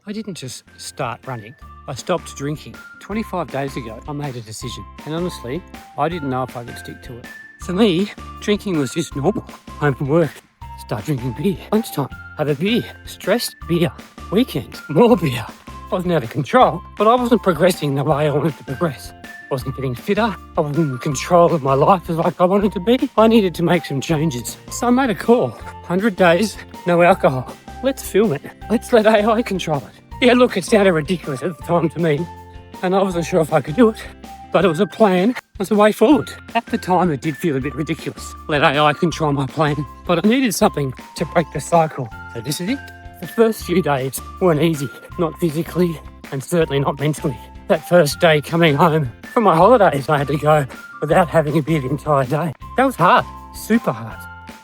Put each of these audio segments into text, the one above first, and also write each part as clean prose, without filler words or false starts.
I didn't just start running. I stopped drinking. 25 days ago, I made a decision. And honestly, I didn't know if I could stick to it. For me, drinking was just normal. Home from work, start drinking beer. Lunchtime, have a beer. Stressed, beer. Weekends, more beer. I wasn't out of control, but I wasn't progressing the way I wanted to progress. I wasn't getting fitter. I wasn't in control of my life as like I wanted to be. I needed to make some changes. So I made a call. 100 days, no alcohol. Let's film it. Let's let AI control it. Yeah, look, it sounded ridiculous at the time to me, and I wasn't sure if I could do it, but it was a plan. It was a way forward. At the time, it did feel a bit ridiculous. Let AI control my plan, but I needed something to break the cycle. So this is it. The first few days weren't easy, not physically and certainly not mentally. That first day coming home from my holidays, I had to go without having a beer the entire day. That was hard, super hard.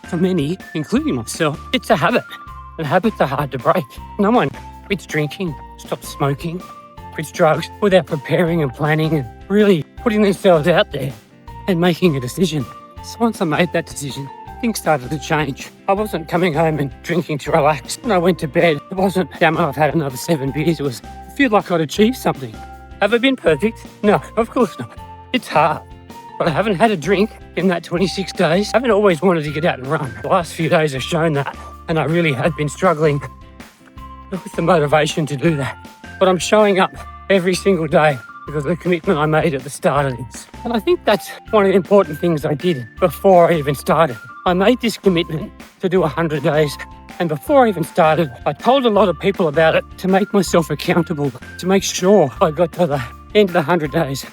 For many, including myself, it's a habit. And habits are hard to break. No one quits drinking, stops smoking, quits drugs without preparing and planning and really putting themselves out there and making a decision. So once I made that decision, things started to change. I wasn't coming home and drinking to relax. When I went to bed, it wasn't, damn, I've had another 7 beers. It was, I feel like I'd achieved something. Have I been perfect? No, of course not. It's hard. But I haven't had a drink in that 26 days. I haven't always wanted to get out and run. The last few days have shown that. And I really have been struggling with the motivation to do that. But I'm showing up every single day because of the commitment I made at the start of this. And I think that's one of the important things I did before I even started. I made this commitment to do 100 days. And before I even started, I told a lot of people about it to make myself accountable, to make sure I got to the end of the 100 days.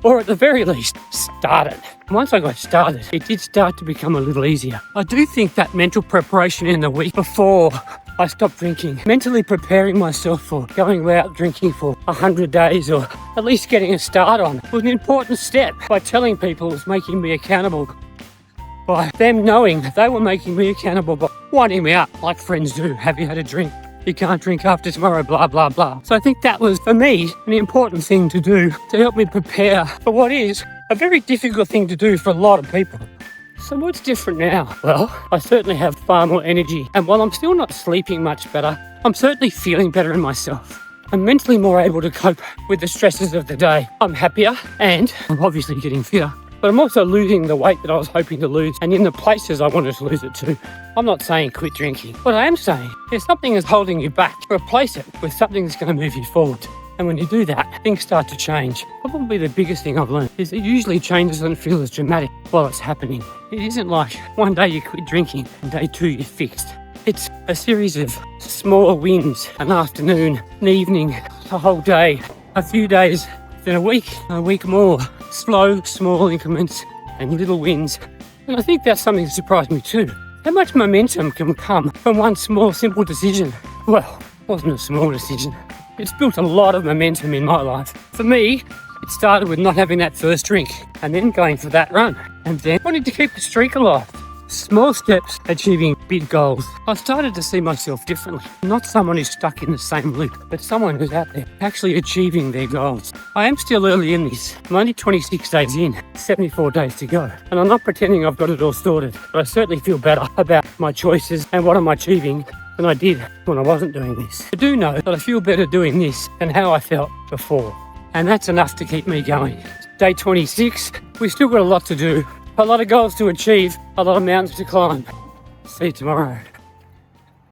Or at the very least, started. Once I got started, it did start to become a little easier. I do think that mental preparation in the week before I stopped drinking, mentally preparing myself for going out drinking for 100 days or at least getting a start on, was an important step. By telling people it was making me accountable, by them knowing they were making me accountable, by winding me up like friends do. Have you had a drink? You can't drink after tomorrow, blah, blah, blah. So I think that was, for me, an important thing to do to help me prepare for what is a very difficult thing to do for a lot of people. So what's different now? Well, I certainly have far more energy. And while I'm still not sleeping much better, I'm certainly feeling better in myself. I'm mentally more able to cope with the stresses of the day. I'm happier and I'm obviously getting fitter. But I'm also losing the weight that I was hoping to lose and in the places I wanted to lose it to. I'm not saying quit drinking. What I am saying is something is holding you back. Replace it with something that's going to move you forward. And when you do that, things start to change. Probably the biggest thing I've learned is it usually change doesn't feel as dramatic while it's happening. It isn't like one day you quit drinking and day 2 you're fixed. It's a series of smaller wins, an afternoon, an evening, a whole day, a few days, then a week more. Slow, small increments and little wins. And I think that's something that surprised me too. How much momentum can come from one small, simple decision? Well, it wasn't a small decision. It's built a lot of momentum in my life. For me, it started with not having that first drink and then going for that run and then wanting to keep the streak alive. Small steps, achieving big goals. I started to see myself differently. Not someone who's stuck in the same loop, but someone who's out there actually achieving their goals. I am still early in this. I'm only 26 days in, 74 days to go. And I'm not pretending I've got it all sorted, but I certainly feel better about my choices and what I'm achieving than I did when I wasn't doing this. I do know that I feel better doing this than how I felt before. And that's enough to keep me going. Day 26, we've still got a lot to do. A lot of goals to achieve, a lot of mountains to climb. See you tomorrow.